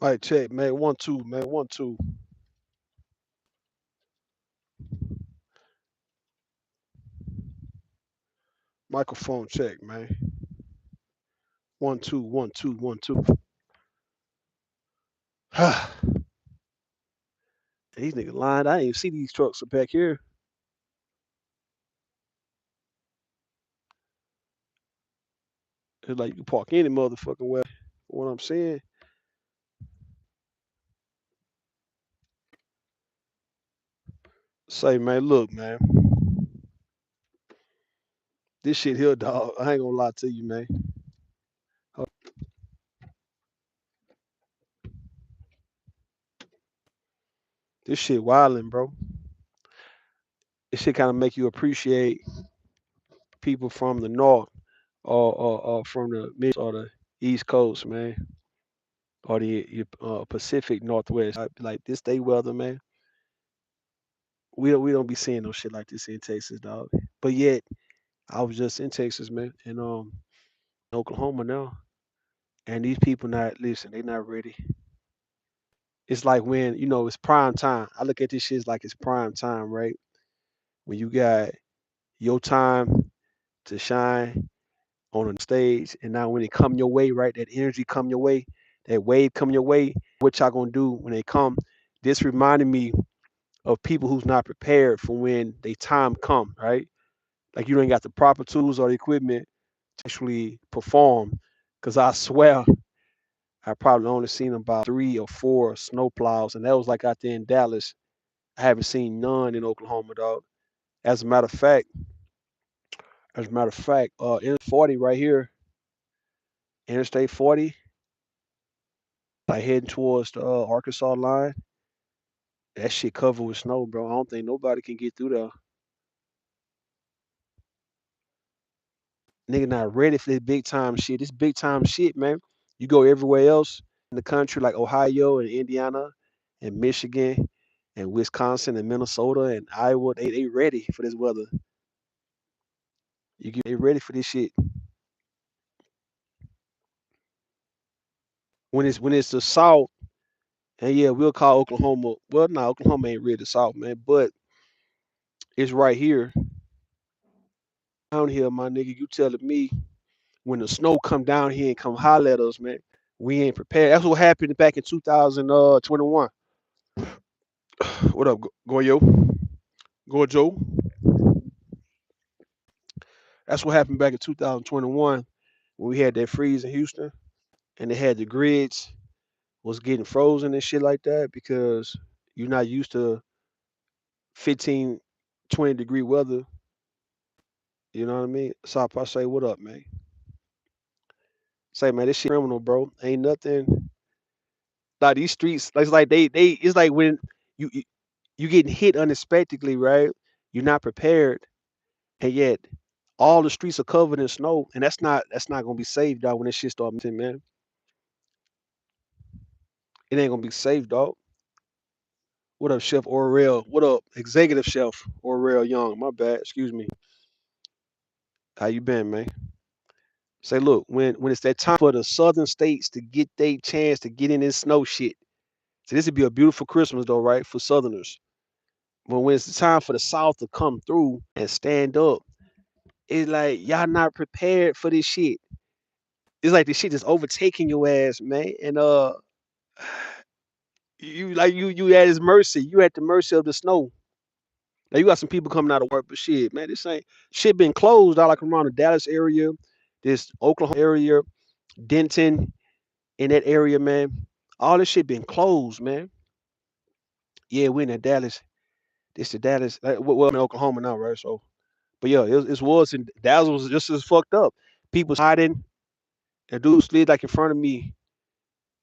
All right, check, man. 1 2, man. 1 2. Microphone check, man. 1 2 1 2 1 2. These niggas lying. I ain't even see these trucks back here. It's like you can park any motherfucking way. What I'm saying. Say, man, look, man. This shit here, dog. I ain't gonna lie to you, man. This shit wildin', bro. This shit kind of make you appreciate people from the north or from the mid or the east coast, man, or the Pacific Northwest. Like this day weather, man. We don't be seeing no shit like this in Texas, dog. But yet, I was just in Texas, man, and Oklahoma now, and these people not listen. They not ready. It's like when it's prime time. I look at this shit like it's prime time, right? When you got your time to shine on a stage, and now when it come your way, right? That energy come your way, that wave come your way. What y'all gonna do when they come? This reminded me of people who's not prepared for when they time come, right? Like you ain't got the proper tools or the equipment to actually perform. Cause I swear I probably only seen about 3 or 4 snow plows, and that was like out there in Dallas. I haven't seen none in Oklahoma, dog. As a matter of fact, Interstate 40 right here, Interstate 40, like heading towards the Arkansas line, that shit covered with snow, bro. I don't think nobody can get through there. Nigga not ready for this big time shit. This big time shit, man. You go everywhere else in the country, like Ohio and Indiana and Michigan and Wisconsin and Minnesota and Iowa, they ready for this weather. They ready for this shit. When it's the South, and yeah, we'll call Oklahoma. Well, no, Oklahoma ain't really the South, man, but it's right here down here, my nigga. You telling me when the snow come down here and come holler at us, man, we ain't prepared. That's what happened back in 2021. What up, Goyo? Gojo? That's what happened back in 2021 when we had that freeze in Houston and they had the grids was getting frozen and shit like that because you're not used to 15, 20-degree weather. You know what I mean? So I say, what up, man? Say, man, this shit criminal, bro. Ain't nothing. Like these streets, it's like it's like when you you, you getting hit unexpectedly, right? You're not prepared, and yet all the streets are covered in snow, and that's not gonna be safe, dog. When this shit start melting, man, it ain't gonna be safe, dog. What up, Chef Orel? What up, Executive Chef Orel Young? My bad, excuse me. How you been, man? Say, look, when it's that time for the southern states to get their chance to get in this snow shit. So this would be a beautiful Christmas, though, right, for Southerners. But when it's the time for the South to come through and stand up, it's like y'all not prepared for this shit. It's like this shit is overtaking your ass, man. And you at his mercy. You at the mercy of the snow. Now you got some people coming out of work, but shit, man, this ain't shit been closed out like around the Dallas area, this Oklahoma area, Denton in that area, man. All this shit been closed, man. Yeah, we in that Dallas. This the Dallas. Well, I'm in Oklahoma now, right? So, but yeah, it was and Dallas was just as fucked up. People hiding. A dude slid like in front of me,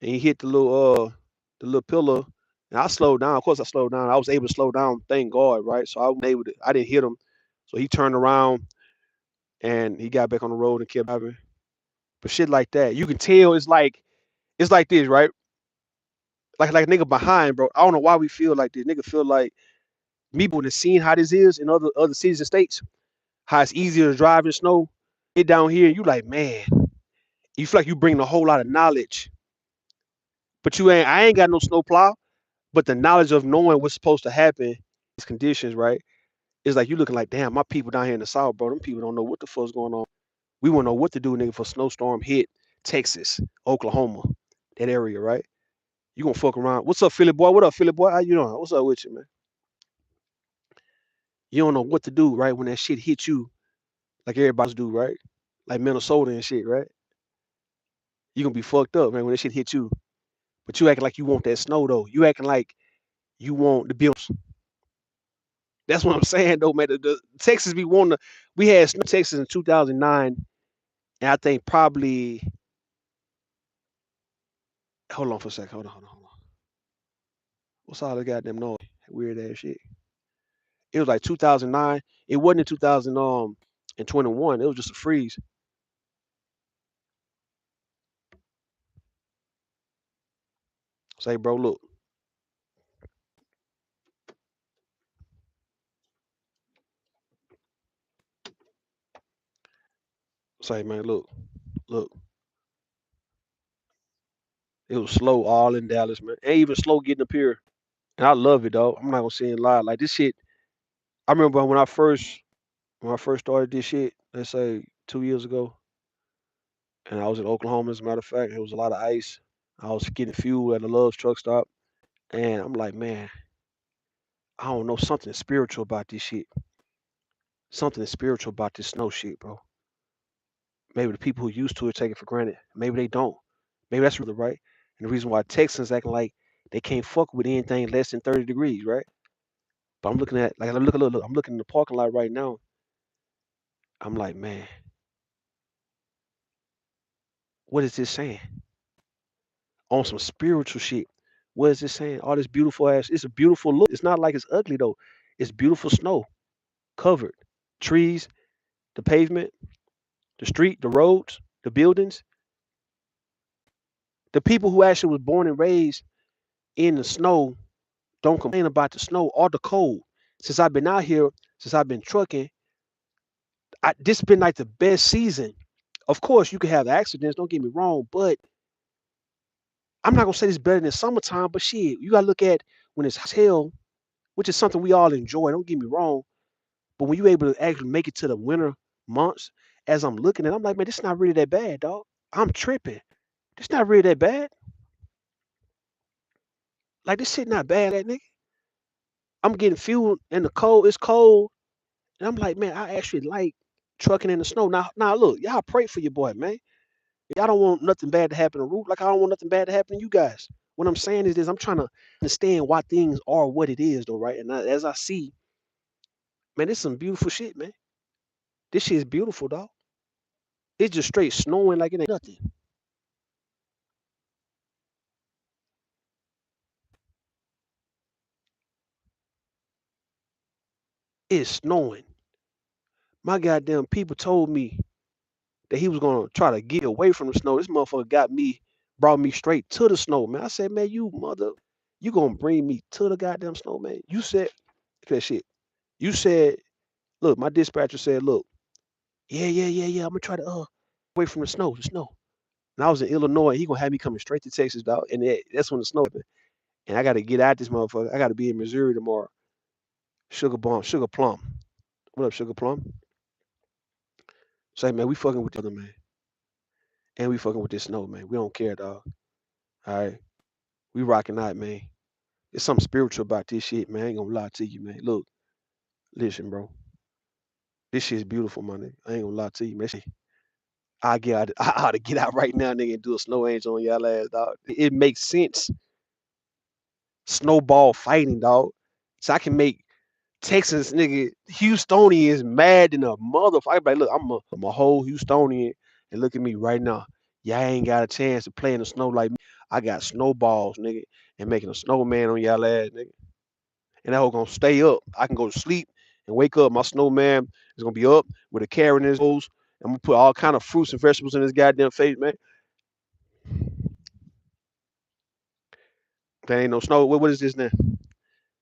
and he hit the little pillar. And I slowed down. Of course, I slowed down. I was able to slow down. Thank God, right? So I was able to. I didn't hit him. So he turned around and he got back on the road and kept driving. But shit like that, you can tell it's like this, right? Like a nigga behind, bro. I don't know why we feel like this. Nigga feel like me when have seen how this is in other cities and states, how it's easier to drive in snow. Get down here, you like, man, you feel like you bring a whole lot of knowledge But I ain't got no snow plow. But the knowledge of knowing what's supposed to happen, these conditions, right? It's like you looking like, damn, my people down here in the South, bro. Them people don't know what the fuck's going on. We won't know what to do, nigga, for snowstorm hit Texas, Oklahoma, that area, right? You gonna fuck around. What's up, Philly boy? What up, Philly boy? How you doing? What's up with you, man? You don't know what to do, right? When that shit hits you, like everybody's do, right? Like Minnesota and shit, right? You gonna be fucked up, man, when that shit hits you. But you acting like you want that snow though. You acting like you want the bills. That's what I'm saying though, man. The Texas be wanting to. We had snow in Texas in 2009, and I think probably. Hold on for a second. Hold on. What's all the goddamn noise? Weird ass shit. It was like 2009. It wasn't in 2021. It was just a freeze. Say, bro, look. Say, man, look. It was slow all in Dallas, man. And even slow getting up here. And I love it, though. I'm not gonna say it lie. Like this shit. I remember when I first started this shit. Let's say 2 years ago, and I was in Oklahoma. As a matter of fact, it was a lot of ice. I was getting fuel at the Love's truck stop, and I'm like, man, I don't know, something spiritual about this shit. Something spiritual about this snow shit, bro. Maybe the people who used to it take it for granted. Maybe they don't. Maybe that's really right. And the reason why Texans acting like they can't fuck with anything less than 30 degrees, right? But I'm looking at like look, I'm looking in the parking lot right now. I'm like, man, what is this saying? On some spiritual shit. What is this saying? All this beautiful ass. It's a beautiful look. It's not like it's ugly though. It's beautiful snow covered. Trees, the pavement, the street, the roads, the buildings. The people who actually was born and raised in the snow don't complain about the snow or the cold. Since I've been out here, since I've been trucking, this been like the best season. Of course, you can have accidents. Don't get me wrong, but I'm not gonna say it's better than summertime. But shit, you gotta look at when it's hot as hell, which is something we all enjoy. Don't get me wrong, but when you're able to actually make it to the winter months, as I'm looking at, it, I'm like, man, this not really that bad, dog. I'm tripping. This not really that bad. Like this shit not bad, that nigga. I'm getting fuel in the cold. It's cold. And I'm like, man, I actually like trucking in the snow. Now, look, y'all pray for your boy, man. Y'all don't want nothing bad to happen to Root. Like I don't want nothing bad to happen to you guys. What I'm saying is this: I'm trying to understand why things are what it is, though, right? And as I see, man, this some beautiful shit, man. This shit is beautiful, dog. It's just straight snowing like it ain't nothing. It's snowing. My goddamn people told me that he was gonna try to get away from the snow. This motherfucker brought me straight to the snow, man. I said, man, you gonna bring me to the goddamn snow, man? You said that shit. You said, look, my dispatcher said, look, yeah. I'm gonna try to away from the snow. And I was in Illinois. He gonna have me coming straight to Texas, dog. And that's when the snow happened. And I gotta get out this motherfucker. I gotta be in Missouri tomorrow. Sugar plum. What up, Sugar plum? Say, man, we fucking with the other man, and we fucking with this snow, man. We don't care, dog. All right, we rocking out, man. There's something spiritual about this shit, man. I ain't gonna lie to you, man. Look, listen, bro. This shit's beautiful, my nigga. I ain't gonna lie to you, man. I get out, I ought to get out right now, nigga, and do a snow angel on y'all ass, dog. It makes sense. Snowball fighting, dog. So I can make Texans, nigga, Houstonians mad than a motherfucker. I be like, look, I'm a whole Houstonian, and look at me right now. Y'all ain't got a chance to play in the snow like me. I got snowballs, nigga, and making a snowman on y'all ass, nigga. And that hoe gonna stay up. I can go to sleep and wake up. My snowman is gonna be up with a carrot in his nose. I'm gonna put all kind of fruits and vegetables in his goddamn face, man. There ain't no snow. What is this now?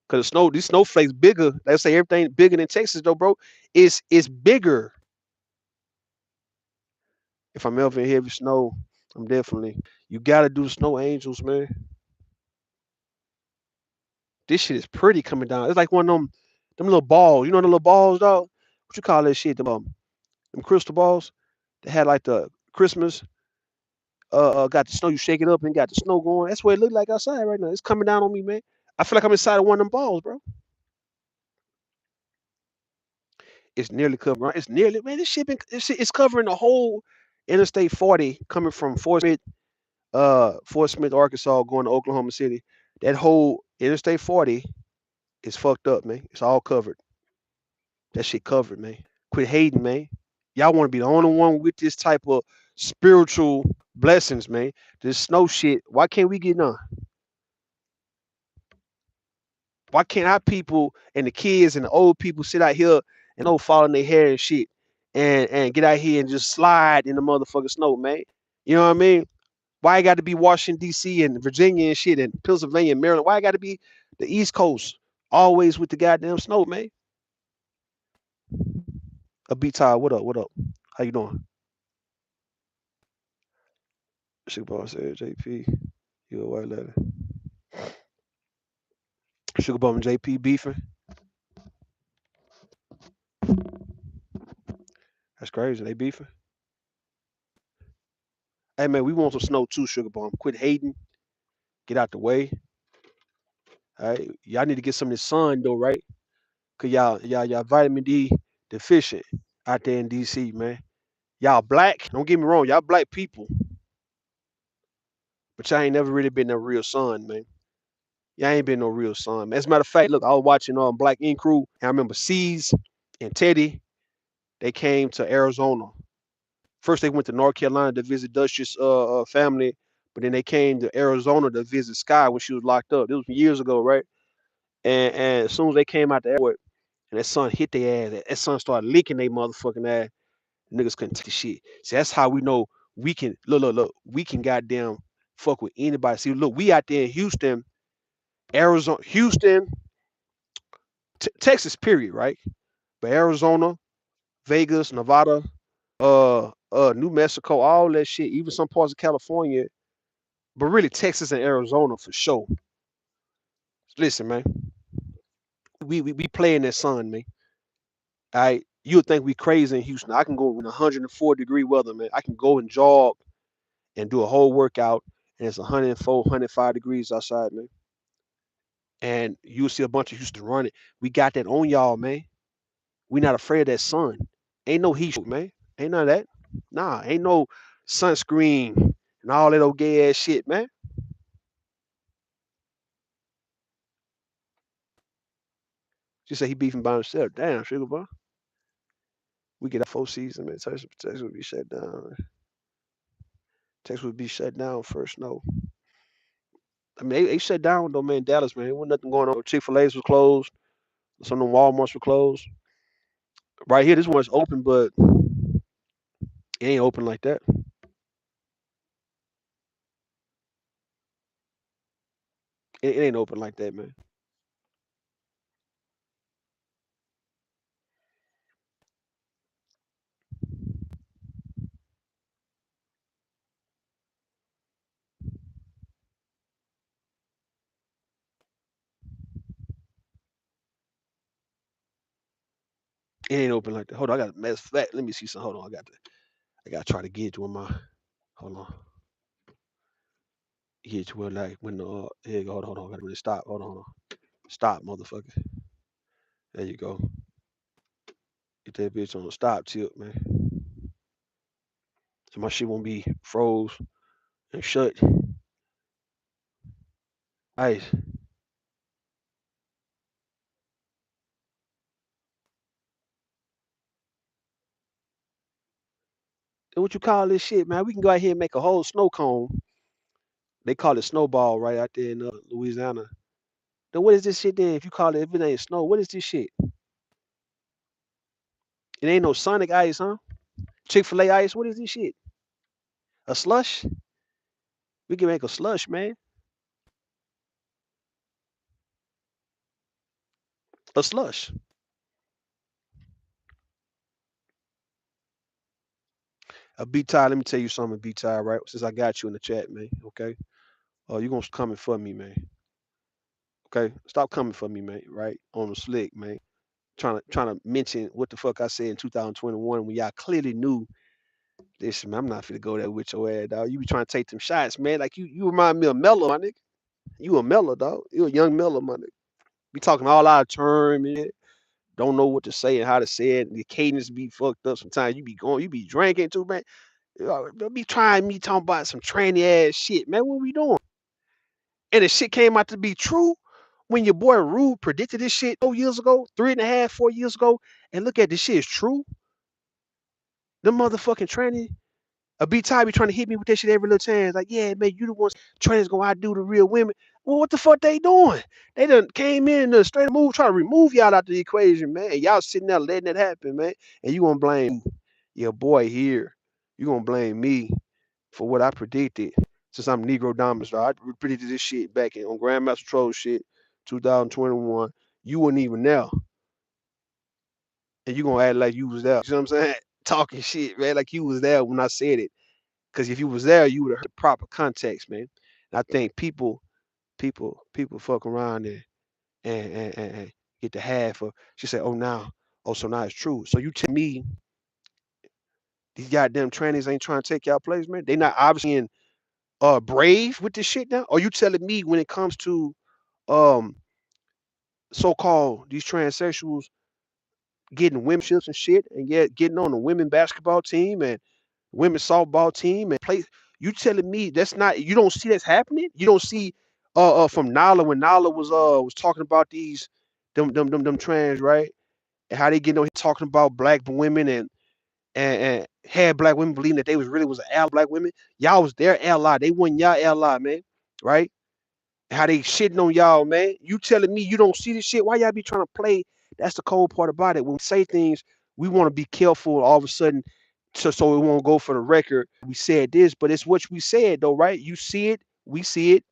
Cause these snowflakes bigger. Let's say everything bigger than Texas though, bro. It's bigger. If I'm ever in heavy snow, I'm definitely. You gotta do snow angels, man. This shit is pretty coming down. It's like one of them little balls. You know the little balls, dog. What you call that shit? Them crystal balls. They had like the Christmas. Got the snow. You shake it up and got the snow going. That's what it look like outside right now. It's coming down on me, man. I feel like I'm inside of one of them balls, bro. It's nearly covered. Right? It's nearly, man. This shit is covering the whole Interstate 40 coming from Fort Smith, Arkansas, going to Oklahoma City. That whole Interstate 40 is fucked up, man. It's all covered. That shit covered, man. Quit hating, man. Y'all want to be the only one with this type of spiritual blessings, man. This snow shit. Why can't we get none? Why can't our people and the kids and the old people sit out here and no falling their hair and shit and get out here and just slide in the motherfucking snow, man? You know what I mean? Why I got to be Washington D.C. and Virginia and shit and Pennsylvania and Maryland? Why I got to be the East Coast always with the goddamn snow, man? A B Ty, what up? What up? How you doing? Sugar Bomb said, JP, you a white lady. Sugar Bomb and JP beefing. That's crazy. They beefing. Hey man, we want some snow too, Sugar Bomb. Quit hating. Get out the way. All right. Y'all need to get some of this sun though, right? Cause y'all vitamin D deficient out there in DC, man. Y'all black. Don't get me wrong, y'all black people, but y'all ain't never really been no real sun, man. Y'all ain't been no real son. As a matter of fact, look, I was watching Black Ink Crew, and I remember C's and Teddy. They came to Arizona. First, they went to North Carolina to visit Dutch's family, but then they came to Arizona to visit Sky when she was locked up. This was years ago, right? And as soon as they came out the airport, and that sun hit their ass, that sun started licking their motherfucking ass. Niggas couldn't take the shit. See, that's how we know we can look. We can goddamn fuck with anybody. See, look, we out there in Houston, Arizona, Houston, Texas, period, right? But Arizona, Vegas, Nevada, New Mexico, all that shit, even some parts of California, but really Texas and Arizona for sure. Listen, man, we play in that sun, man. All right, you would think we crazy in Houston. I can go in 104-degree weather, man. I can go and jog and do a whole workout, and it's 104, 105 degrees outside, man. And you'll see a bunch of Houston running. We got that on y'all, man. We not afraid of that sun. Ain't no heat, man. Ain't none of that. Nah, ain't no sunscreen and all that old gay ass shit, man. She said he beefing by himself. Damn, sugar boy. We get that 4 season, man. Texas would be shut down. Texas would be shut down first. No, I mean they shut down though, man. Dallas, man. There wasn't nothing going on. Chick-fil-A's was closed. Some of the Walmarts were closed. Right here, this one's open, but it ain't open like that. It ain't open like that, man. It ain't open like that. Hold on, I got a matter of fact. Let me see some. Hold on, I got to try to get to my. Hold on. Get to where like when the here you go. Hold on. I gotta really stop. Hold on. Stop, motherfucker. There you go. Get that bitch on the stop tip, man. So my shit won't be froze and shut. Ice. What you call this shit, man? We can go out here and make a whole snow cone. They call it snowball right out there in Louisiana. Then what is this shit then? If you call it, if it ain't snow, what is this shit? It ain't no Sonic ice, huh? Chick-fil-A ice. What is this shit? A slush? We can make a slush, man. A slush. B-Ty, let me tell you something, B-Ty, right? Since I got you in the chat, man, okay? Oh, you gonna coming for me, man. Okay? Stop coming for me, man, right? On the slick, man. Trying to mention what the fuck I said in 2021 when y'all clearly knew this, man. I'm not finna go there with your ass, dog. You be trying to take them shots, man. Like you remind me of Mello, my nigga. You a Mello, dog. You a young Mello, my nigga. Be talking all out of term, man. Don't know what to say and how to say it. The cadence be fucked up sometimes. You be drinking too, man. Don't be trying me talking about some tranny ass shit, man. What we doing? And the shit came out to be true when your boy Rude predicted this shit 4 years ago, 3.5, 4 years ago. And look at this shit is true. The motherfucking tranny. A B-Ty be trying to hit me with that shit every little chance. Like, yeah, man, you the ones trainers gonna outdo the real women. Well, what the fuck they doing? They done came in the straight move, trying to remove y'all out the equation, man. And y'all sitting there letting it happen, man. And you gonna blame your boy here. You gonna blame me for what I predicted. Since I'm Negro Dominus, I predicted this shit back on Grandmaster Troll shit, 2021. You weren't even there. And you gonna act like you was there. You know what I'm saying? Talking shit, man, like you was there when I said it. Because if you was there, you would have heard the proper context, man. And I think people fuck around and get the half of. She said, so now it's true. So you tell me these goddamn trannies ain't trying to take y'all place, man? They not obviously in brave with this shit now? Or you telling me when it comes to um so-called these transsexuals getting women ships and shit, and yet getting on the women basketball team and women's softball team and play. You telling me that's not, you don't see that's happening? You don't see from Nala when Nala was talking about these them trans, right? And how they getting on here talking about black women and had black women believing that they was really was an ally black women. Y'all was their ally. They wasn't y'all ally, man. Right? How they shitting on y'all, man. You telling me you don't see this shit? Why y'all be trying to play? That's the cold part about it. When we say things, we want to be careful all of a sudden so it won't go for the record. We said this, but it's what we said though, right? You see it, we see it.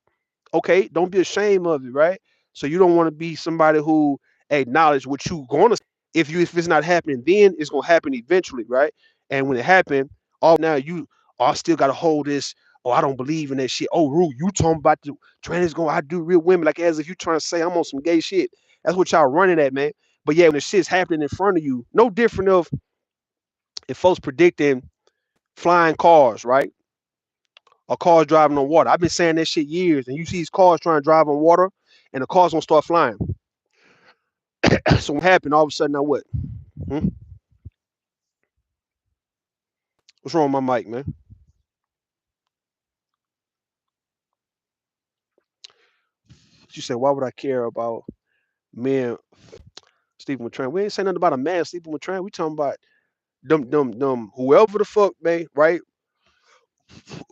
Okay, don't be ashamed of it, right? So you don't want to be somebody who acknowledge what you gonna. If it's not happening, then it's gonna happen eventually, right? And when it happened, all now you I still gotta hold this. Oh, I don't believe in that shit. Oh, Rue, you talking about the trans going I do real women like as if you trying to say I'm on some gay shit. That's what y'all running at, man. But yeah, when the shit's happening in front of you, no different of if folks predicting flying cars, right? Or cars driving on water. I've been saying that shit years, and you see these cars trying to drive on water, and the cars gonna start flying. So what happened? All of a sudden, now what? Hmm? What's wrong with my mic, man? She said, "Why would I care about men sleeping with trans? We ain't saying nothing about a man sleeping with trans. We talking about them whoever the fuck, man, right?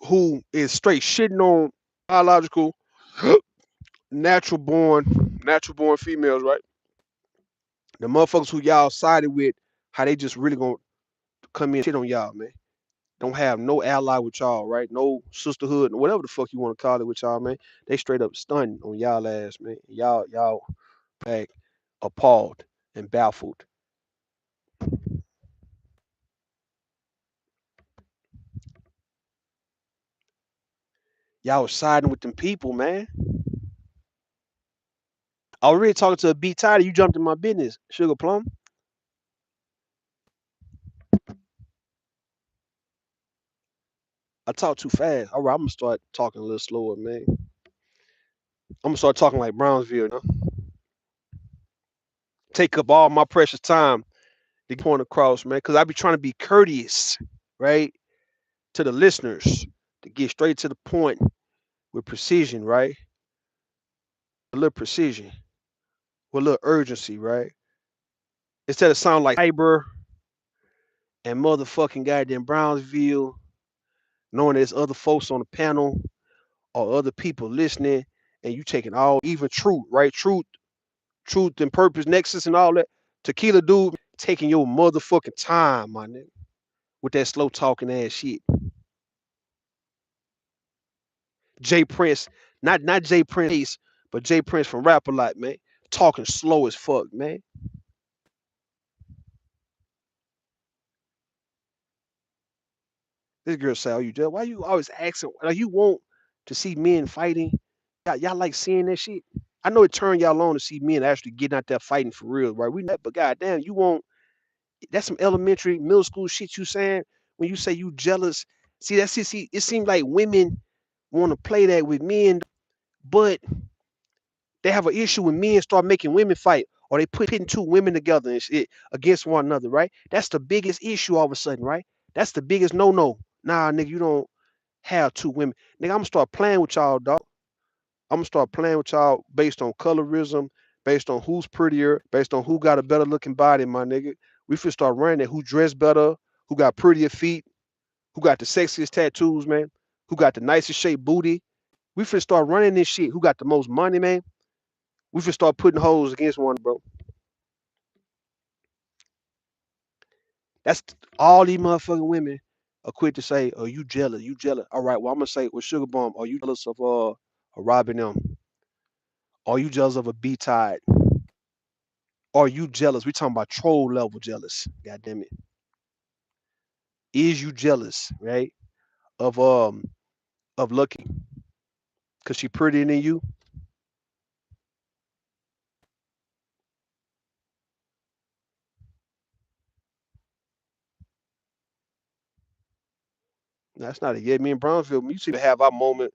Who is straight shitting on biological, natural born females, right? The motherfuckers who y'all sided with, how they just really gonna come in and shit on y'all, man. Don't have no ally with y'all, right? No sisterhood, whatever the fuck you want to call it with y'all, man. They straight up stunned on y'all ass, man. Y'all back appalled and baffled. Y'all was siding with them people, man. I was really talking to a B title. You jumped in my business, Sugar Plum. I talk too fast. All right, I'm gonna start talking a little slower, man. I'm gonna start talking like Brownsville, you know? Take up all my precious time to point across, man, because I be trying to be courteous, right, to the listeners, to get straight to the point with precision, right? A little precision, with a little urgency, right? Instead of sound like Cyber and motherfucking goddamn Brownsville, knowing there's other folks on the panel or other people listening, and you taking all even truth, right? Truth and purpose, nexus, and all that. Tequila dude taking your motherfucking time, my nigga, with that slow talking ass shit. Jay Prince, not Jay Prince, but Jay Prince from Rap a Lot, man. Talking slow as fuck, man. This girl say, "Oh, you just why you always asking? Like you want to see men fighting? Y'all like seeing that shit? I know it turned y'all on to see men actually getting out there fighting for real, right? We not, but goddamn, you want that's some elementary, middle school shit you saying when you say you jealous. See, that's it. See, it seems like women want to play that with men, but they have an issue when men start making women fight or they putting two women together and shit against one another, right? That's the biggest issue all of a sudden, right? That's the biggest no-no. Nah, nigga, you don't have two women. Nigga, I'm gonna start playing with y'all, dog. I'm gonna start playing with y'all based on colorism, based on who's prettier, based on who got a better looking body, my nigga. We should start running it. Who dressed better, who got prettier feet, who got the sexiest tattoos, man, who got the nicest shaped booty. We should start running this shit. Who got the most money, man? We should start putting hoes against one, bro. That's all these motherfucking women are quick to say, "Oh, you jealous? You jealous?" All right, well, I'm gonna say with Sugar Bomb, are you jealous of Robin them? Are you jealous of a B Tide? Are you jealous? We talking about troll level jealous. God damn it. Is you jealous, right? Of Lucky because she prettier than you? That's not it. Yeah, me and Brownsville, we used to have our moment,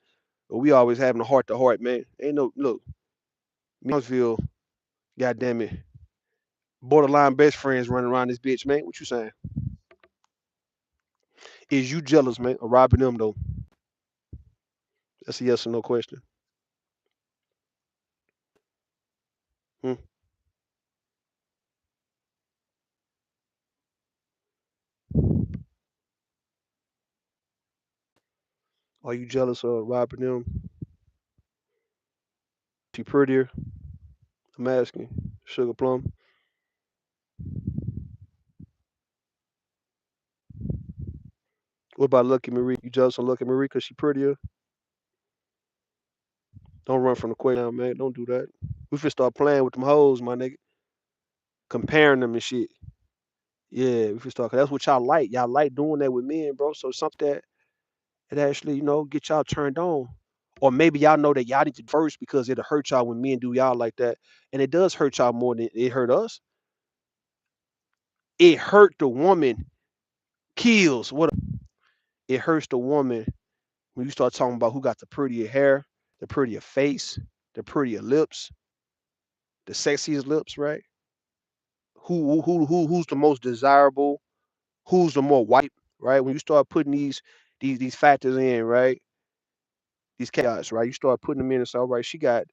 but we always having a heart to heart, man. Ain't no look, Brownsville, god damn it. Borderline best friends running around this bitch, man. What you saying? Is you jealous, man, of robbing them though? That's a yes or no question. Hmm? Are you jealous of robbing them? She prettier? I'm asking. Sugar Plum. What about Lucky Marie? You jealous of Lucky Marie because she prettier? Don't run from the question now, man. Don't do that. We finna start playing with them hoes, my nigga. Comparing them and shit. Yeah, we finna start. Cause that's what y'all like. Y'all like doing that with men, bro. So something that it actually, get y'all turned on. Or maybe y'all know that y'all need to first because it'll hurt y'all when men do y'all like that. And it does hurt y'all more than it hurt us. It hurt the woman kills. What it hurts the woman when you start talking about who got the prettier hair, the prettier face, the prettier lips, the sexiest lips, right? Who's the most desirable? Who's the more white, right? When you start putting these factors in, right? These chaos, right? You start putting them in and say, all right, she got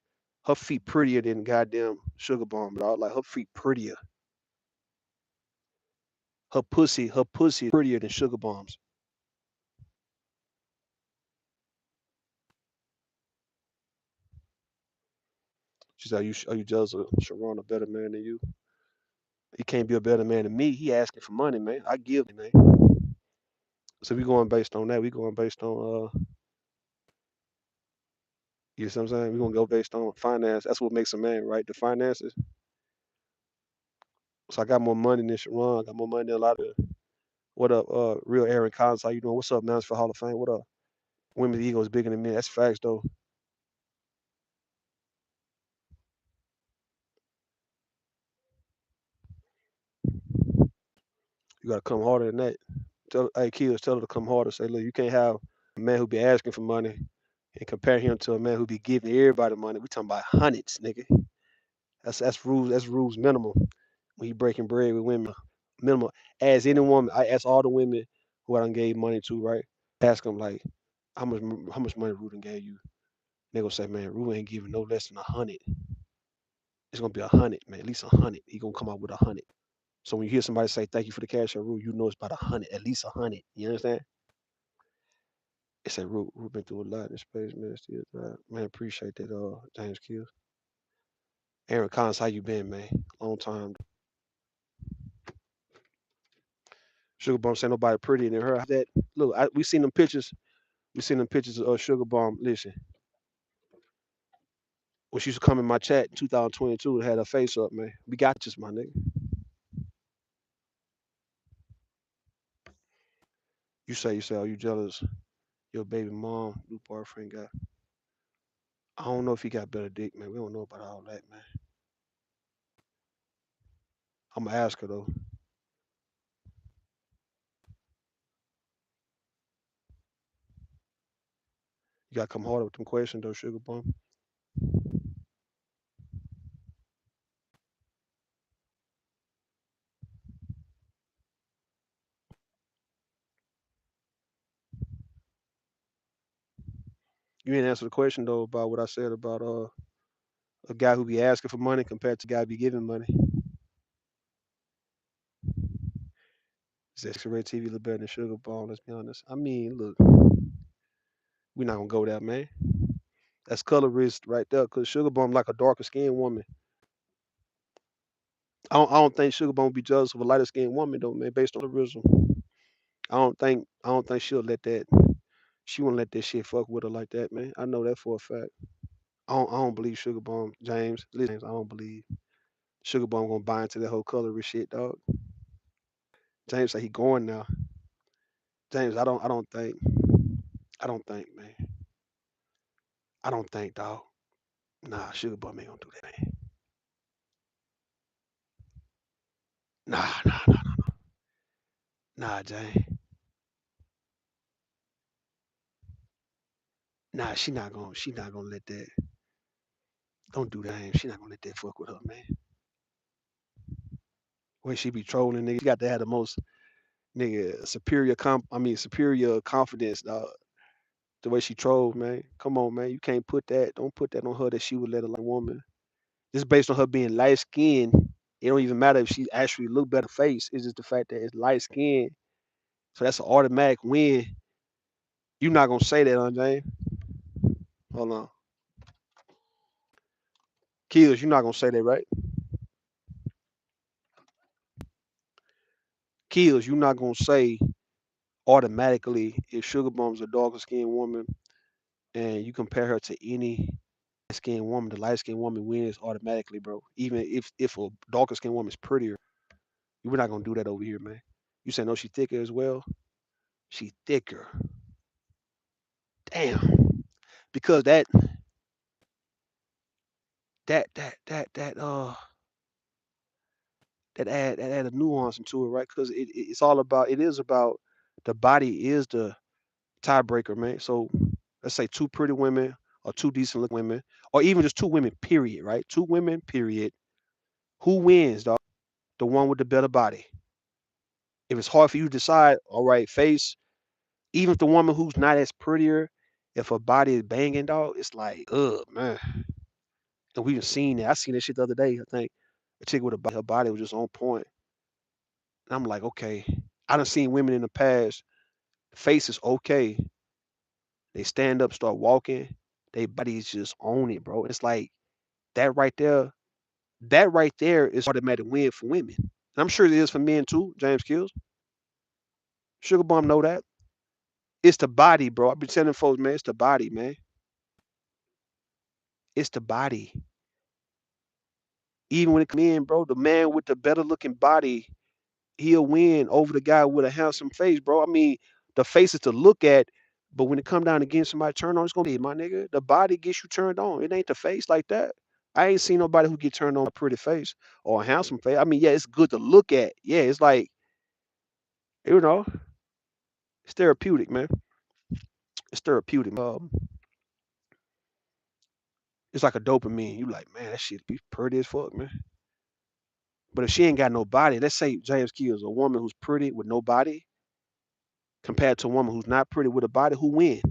her feet prettier than goddamn Sugar Bomb, dog. Like her feet prettier. Her pussy prettier than Sugar Bomb's. She said, are you jealous of Sharon a better man than you? He can't be a better man than me. He asking for money, man. I give him, man. So we going based on that. We going based on you know what I'm saying? We're gonna go based on finance. That's what makes a man, right? The finances. So I got more money than Sharon. I got more money than a lot of what up, real Aaron Collins. How you doing? What's up, man? It's for Hall of Fame. What up? Women's ego is bigger than men. That's facts though. You gotta come harder than that. Hey kids, tell her to come harder. Say, look, you can't have a man who be asking for money and compare him to a man who be giving everybody money. We talking about hundreds, nigga. That's rules. That's rules minimum. When you breaking bread with women, minimum. As any woman, I ask all the women who I done gave money to, right? Ask them like, how much money Ruben gave you? They gonna say, man, Ruben ain't giving no less than 100. It's gonna be 100, man, at least 100. He gonna come out with 100. So when you hear somebody say thank you for the cash out, Ru, you know it's about 100, at least 100. You understand? It said Ru been through a lot in this space, man. Still, man, appreciate that, James Kills. Aaron Collins, how you been, man? Long time. Sugar Bomb say nobody prettier than her. That look, we seen them pictures. We seen them pictures of Sugar Bomb. Listen, when she used to come in my chat in 2022, it had her face up, man. We got this, my nigga. You say, are you jealous? Your baby mom, new boyfriend got. I don't know if he got better dick, man. We don't know about all that, man. I'm gonna ask her though. You gotta come harder with them questions though, sugar bum. You didn't answer the question though about what I said about a guy who be asking for money compared to a guy who be giving money. Is that Red TV a little better than sugar bone? Let's be honest. I mean, look, we're not gonna go there, man. That's colorist right there, cause sugar bone like a darker skinned woman. I don't think sugar bone be jealous of a lighter skinned woman though, man, based on colorism. I don't think she'll let that. She won't let that shit fuck with her like that, man. I know that for a fact. I don't believe Sugar Bomb, James. Listen, James, I don't believe Sugar Bomb gonna buy into that whole colorist shit, dog. James say he going now. James, I don't think, man. I don't think, dog. Nah, Sugar Bomb ain't gonna do that, man. Nah, nah, nah, nah, James. Nah, she not gonna let that. Don't do that, James. She not gonna let that fuck with her, man. When she be trolling niggas, she got to have the most nigga superior confidence, dog. The way she trolls, man. Come on, man. You can't put that. Don't put that on her that she would let a woman. Just based on her being light skinned, it don't even matter if she actually look better face. It's just the fact that it's light skinned. So that's an automatic win. You're not gonna say that, James. Hold on. Kills, you're not gonna say that, right? Kills, you're not gonna say automatically if Sugar Bomb's a darker skinned woman and you compare her to any skinned woman, the light skinned woman wins automatically, bro. Even if a darker skinned woman's prettier, we're not gonna do that over here, man. You say no, she thicker as well. She thicker. Damn. Because that add a nuance into it, right? Because it's all about it is about the body is the tiebreaker, man. So let's say two pretty women or two decent looking women, or even just two women, period, right? Two women, period. Who wins, dog? The one with the better body. If it's hard for you to decide, all right, face, even if the woman who's not as prettier, if her body is banging, dog, it's like, man. And we've seen that. I seen that shit the other day. I think a chick with her body was just on point. And I'm like, okay. I done seen women in the past, face is okay. They stand up, start walking, they bodies just own it, bro. It's like that right there is automatic win for women. And I'm sure it is for men too, James Kills. Sugar Bomb know that. It's the body, bro. I've been telling folks, man, it's the body, man. It's the body. Even when it come in, bro, the man with the better looking body, he'll win over the guy with a handsome face, bro. I mean, the face is to look at, but when it come down to getting somebody turned on, it's gonna be my nigga. The body gets you turned on. It ain't the face like that. I ain't seen nobody who get turned on a pretty face or a handsome face. I mean, yeah, it's good to look at. Yeah, it's like, you know, it's therapeutic, man. It's therapeutic. It's like a dopamine. You like, man, that shit be pretty as fuck, man. But if she ain't got no body, let's say James Kills a woman who's pretty with no body compared to a woman who's not pretty with a body, who win?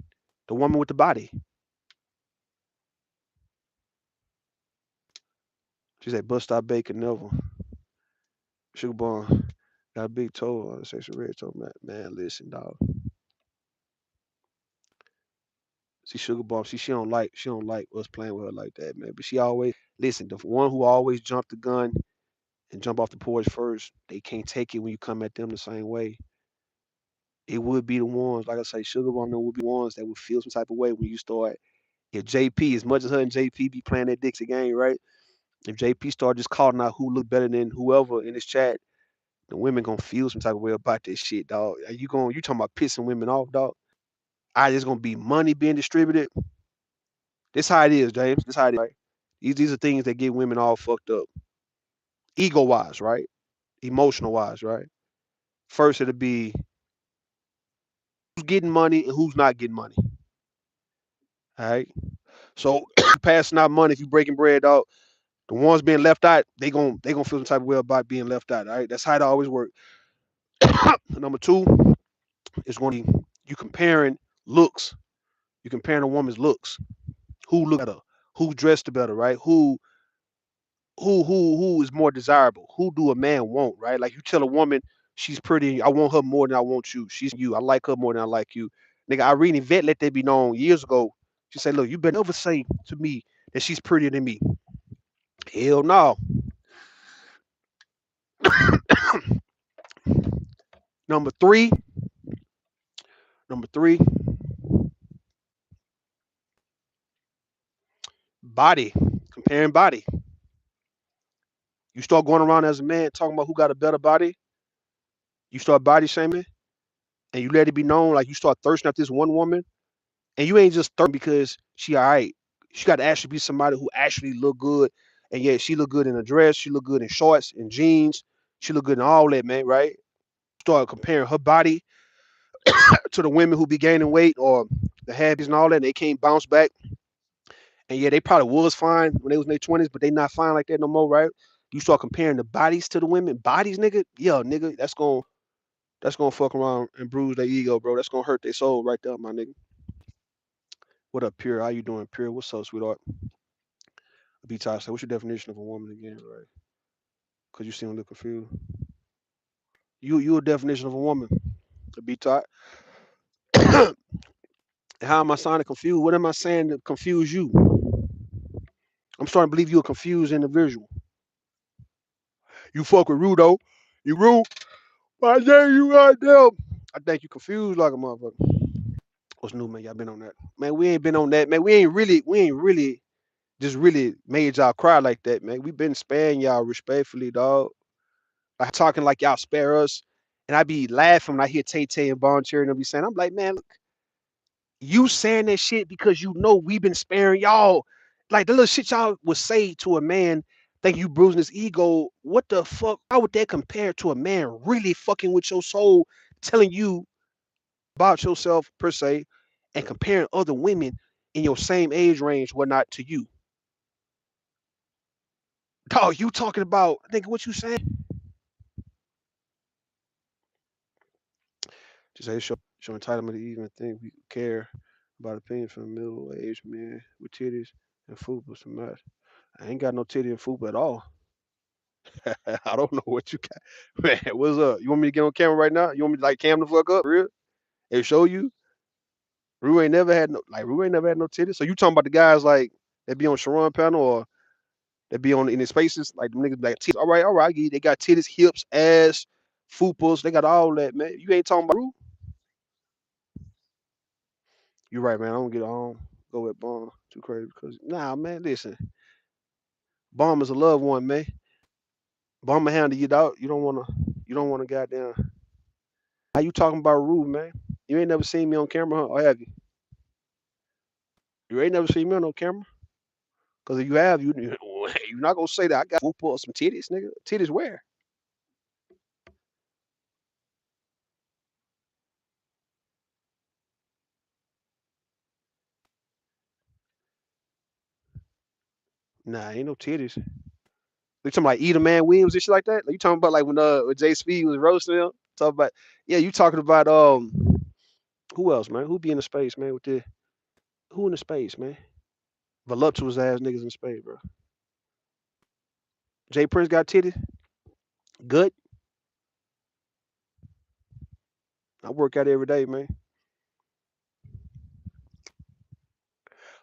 The woman with the body. She said, bust stop bacon, never. Sugar Bun got a big toe on the section red toe. Man, listen, dog. See, Sugar Bun, she don't like us playing with her like that, man. But she always listen. The one who always jump the gun and jump off the porch first, they can't take it when you come at them the same way. It would be the ones, like I say, Sugar Bun would be the ones that would feel some type of way when you start. If JP, as much as her and JP be playing that Dixie game, right? If JP start just calling out who look better than whoever in his chat, The women gonna feel some type of way about this shit, dog. You talking about pissing women off, dog? There's gonna be money being distributed. This how it is, James. This how it is, right? These are things that get women all fucked up, ego wise, right? Emotional wise, right? First, it'll be who's getting money and who's not getting money. All right. So passing out money, if you breaking bread out, the ones being left out, they gonna feel some type of way about being left out. All right. That's how it always works. Number two is going to be you comparing looks. You comparing a woman's looks. Who look better? Who dressed better? Right? Who is more desirable? Who do a man want? Right? Like you tell a woman she's pretty, I want her more than I want you. She's you. I like her more than I like you. Nigga, Irene Vet let that be known years ago. She said, "Look, you better never say to me that she's prettier than me." Hell no. Number three, number three, body. Comparing body. You start going around as a man talking about who got a better body. You start body shaming, and you let it be known like you start thirsting after this one woman, and you ain't just thirsting because she all right. She got to actually be somebody who actually look good, and yet she look good in a dress. She look good in shorts and jeans. She look good in all that, man. Right? Start comparing her body to the women who be gaining weight or the habits and all that. And they can't bounce back. And yeah, they probably was fine when they was in their 20s, but they not fine like that no more, right? You start comparing the bodies to the women, bodies, nigga. Yeah, nigga, that's gonna fuck around and bruise their ego, bro. That's gonna hurt their soul right there, my nigga. What up, Pure? How you doing, Pure? What's up, sweetheart? B Ty said, what's your definition of a woman again, right? Cause you seem a little confused. You a definition of a woman, B Ty. How am I sounding confused? What am I saying to confuse you? I'm starting to believe you're a confused individual. You fuck with Rudo. You rude. My name you right there. I think you confused like a motherfucker. What's new, man? Y'all been on that. Man, we ain't been on that, man. We ain't really just really made y'all cry like that, man. We been sparing y'all respectfully, dog. Like talking like y'all spare us. And I be laughing when I hear Tay Tay and Bon Cherry and they be saying, I'm like, man, look, you saying that shit because you know we been sparing y'all. Like the little shit y'all would say to a man, think you bruising his ego. What the fuck? How would that compare to a man really fucking with your soul, telling you about yourself per se, and comparing other women in your same age range, whatnot, to you? Dog, you talking about, I think what you saying? Just say show entitlement to even think we care about opinions from middle-aged men with titties and fupas to match. I ain't got no titty and fupa at all. I don't know what you got. Man, what's up? You want me to get on camera right now? You want me to like cam the fuck up? For real? And show you? Rue ain't never had no titties. So you talking about the guys like that be on Sharon panel or that be on in his spaces, like them niggas be like titties. All right, I get it. They got titties, hips, ass, fupas, they got all that, man. You ain't talking about Rue? You're right, man. I don't get on go with Bomb too crazy because nah, man. Listen, Bomb is a loved one, man. Bomb will handle you out. You don't wanna goddamn. How you talking about Rue, man? You ain't never seen me on camera, huh? Or have you? You ain't never seen me on no camera? Cause if you have, you're not gonna say that I got fupa or some titties, nigga. Titties where? Nah, ain't no titties. You talking about Eat a Man Williams and shit like that? Like, you talking about like when Jay Speed was roasting him? Talking about yeah, you talking about who else, man? Who be in the space, man? With the who in the space, man? Voluptuous ass niggas in space, bro. Jay Prince got titties. Good. I work out every day, man.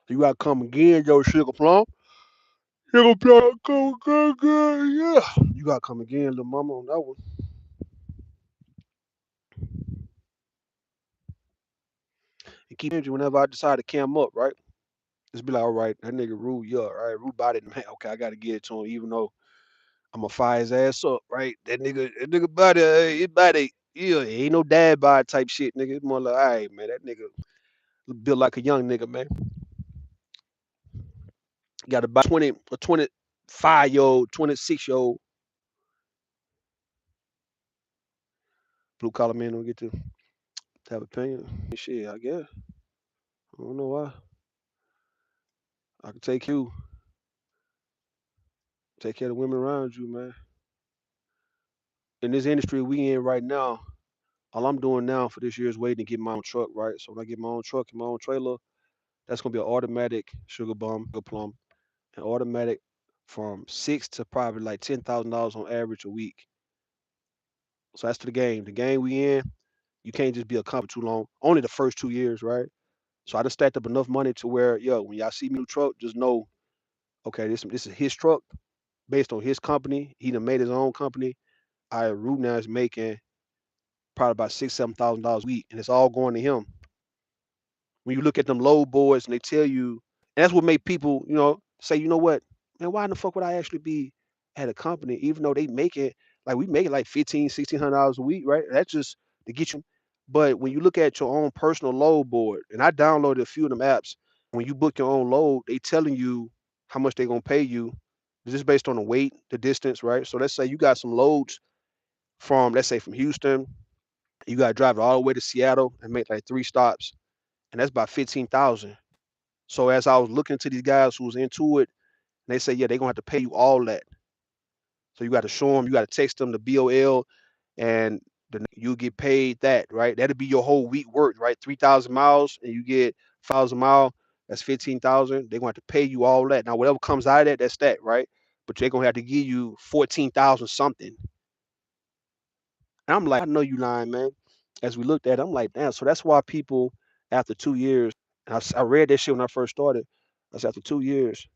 You gotta come again, yo, sugar plum. Sugar plum, come again, yeah. You gotta come again, little mama, on that one. And keep energy whenever I decide to cam up, right? Just be like, all right, that nigga Rue, yeah, all right, Rue body, man. Okay, I gotta get it to him, even though I'ma fire his ass up, right? That nigga body, his body, yeah, ain't no dad bod type shit, nigga. It's more like, all right, man, that nigga built like a young nigga, man. Got about 20 or 25-year-old, 26-year-old blue collar man don't get to have opinion. Shit, I guess. I don't know why. I can take care of the women around you, man. In this industry we in right now, all I'm doing now for this year is waiting to get my own truck, right? So when I get my own truck and my own trailer, that's gonna be an automatic sugar bum, sugar plum, an automatic from six to probably like $10,000 on average a week. So that's to the game. The game we in, you can't just be a company too long. Only the first 2 years, right? So I just stacked up enough money to where, yo, when y'all see me new truck, just know, okay, this is his truck based on his company. He done made his own company. Root now is making probably about $6,000, $7,000 a week, and it's all going to him. When you look at them load boards and they tell you, and that's what made people, say, you know what, man, why in the fuck would I actually be at a company, even though they make it like we make it like 15, $1,600 a week, right? That's just to get you. But when you look at your own personal load board, and I downloaded a few of them apps, when you book your own load, they telling you how much they're gonna pay you. This is based on the weight, the distance, right? So let's say you got some loads from, let's say from Houston, you gotta drive it all the way to Seattle and make like 3 stops, and that's about 15,000. So as I was looking to these guys who was into it, and they say, yeah, they're gonna have to pay you all that. So you got to show them, you got to text them the BOL, and you get paid that, right? That'll be your whole week work, right? 3,000 miles, and you get 1,000 mile. That's 15,000. They're gonna have to pay you all that. Now whatever comes out of that, that's that, right? But they're gonna have to give you 14,000 something. And I'm like, I know you lying, man. As we looked at it, I'm like, damn. So that's why people after 2 years, and I read that shit when I first started. I said after 2 years,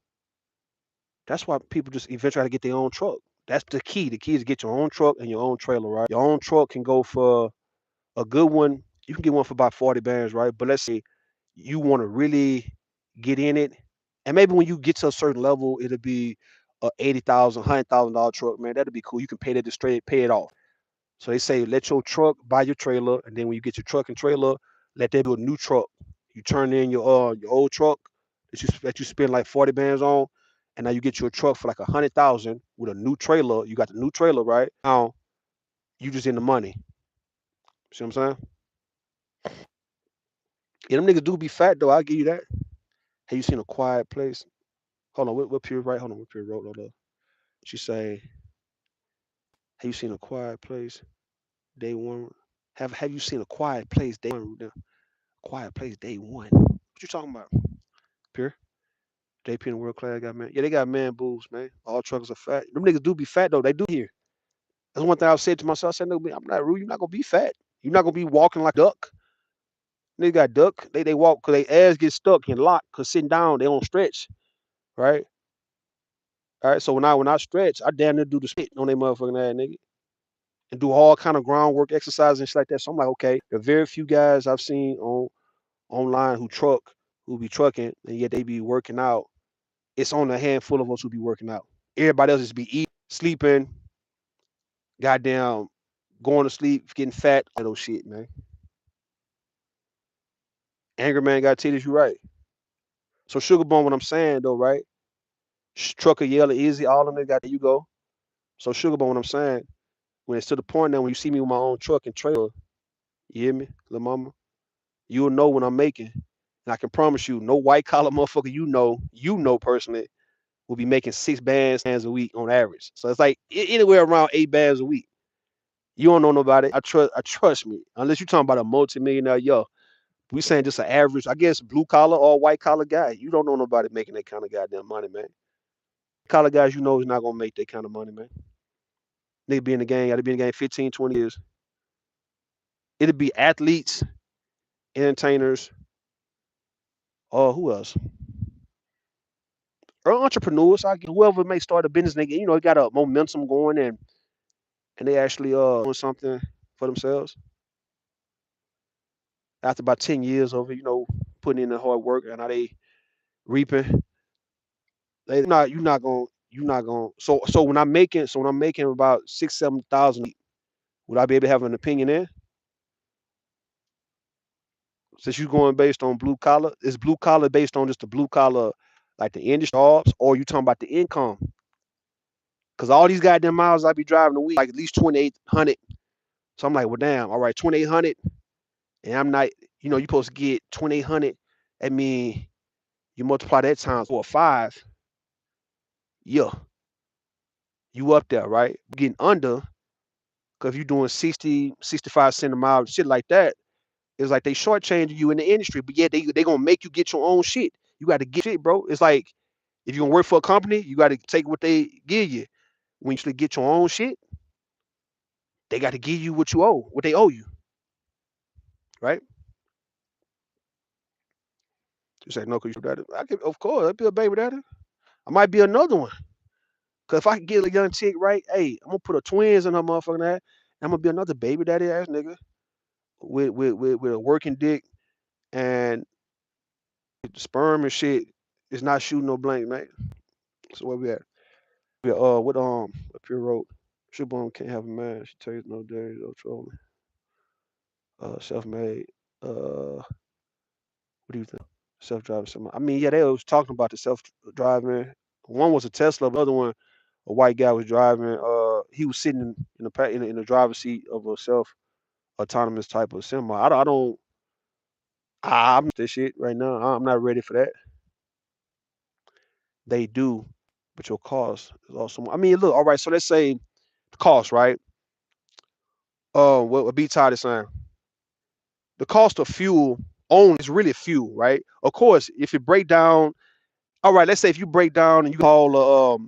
that's why people just eventually got to get their own truck. That's the key. The key is get your own truck and your own trailer, right? Your own truck can go for a good one. You can get one for about 40 bands, right? But let's say you want to really get in it. And maybe when you get to a certain level, it'll be a $80,000, $100,000 truck, man. That'll be cool. You can pay that straight, pay it off. So they say let your truck buy your trailer, and then when you get your truck and trailer, let that be a new truck. You turn in your old truck that you spend like 40 bands on, and now you get your truck for like 100,000 with a new trailer. You got the new trailer, right? Now you just in the money. See what I'm saying? Yeah, them niggas do be fat though. I'll give you that. Have you seen a quiet place? Hold on, what period right? Hold on, what period wrote? Hold up. She say, have you seen a quiet place? Day one. Have you seen a quiet place? Day one. Quiet place. Day one. What you talking about? Pure. JP and World Class got man. Yeah, they got man boobs, man. All truckers are fat. Them niggas do be fat though. They do here. That's one thing I've said to myself. I said, no, I'm not rude. You're not gonna be fat. You're not gonna be walking like duck. They got duck. They walk because their ass get stuck and locked because sitting down they don't stretch. Right. All right. So when I stretch, I damn near do the spit on their motherfucking ass, nigga, and do all kind of groundwork exercises and shit like that. So I'm like, okay, there are very few guys I've seen online who be trucking, and yet they be working out. It's only a handful of us who be working out. Everybody else just be eating, sleeping, goddamn, going to sleep, getting fat, all those shit, man. Anger man got titties, you right. So Sugar Bone, what I'm saying though, right? Trucker, Yella, Easy, all of them got there you go. So Sugar Bone, what I'm saying, when it's to the point now when you see me with my own truck and trailer, you hear me, little mama? You'll know when I'm making. And I can promise you, no white collar motherfucker you know personally will be making 6 bands a week on average. So it's like anywhere around 8 bands a week. You don't know nobody. I trust me. Unless you're talking about a multi-millionaire, yo. We saying just an average, I guess, blue collar or white collar guy. You don't know nobody making that kind of goddamn money, man. Collar guys, you know, is not gonna make that kind of money, man. They be in the game, gotta be in the game 15, 20 years. It'll be athletes, entertainers, or who else? Or entrepreneurs. I guess whoever may start a business, they got a momentum going and they actually doing something for themselves after about 10 years of putting in the hard work and now they reaping. You're not you're not gonna. So when I'm making about 6, 7 thousand, would I be able to have an opinion there? Since you're going based on blue collar, is blue collar based on just the blue collar, like the industry jobs, or you talking about the income? Because all these goddamn miles I be driving a week, like at least 2,800. So I'm like, well, damn, all right, 2,800, and I'm not, you're supposed to get 2,800. I mean, you multiply that times 4 or 5, yeah, you up there, right? Getting under, because if you're doing 60, 65 cents a mile, shit like that, it's like they shortchanging you in the industry, but yeah, they gonna make you get your own shit. You got to get shit, bro. It's like if you're gonna work for a company, you got to take what they give you. When you actually get your own shit, they got to give you what they owe you, right? You say no, cause you daddy. I could, of course, I'd be a baby daddy. I might be another one, cause if I can get a young chick right, hey, I'm gonna put a twins in her motherfucking ass. I'm gonna be another baby daddy ass nigga with a working dick and sperm and shit. It's not shooting no blank, man. So where we at? Yeah, what up here wrote, Shibum can't have a man. She takes no days, no trolling. Self-made. What do you think? Self-driving semi. I mean, yeah, they was talking about the self-driving. One was a Tesla, the other one, a white guy was driving. He was sitting in the driver's seat of a self-autonomous type of semi. I don't. I'm this shit right now. I'm not ready for that. They do, but your cost is also. I mean, look. All right. So let's say the cost, right? What B Todd is saying. The cost of fuel only is really fuel, right? Of course, if you break down, all right, let's say if you break down and you call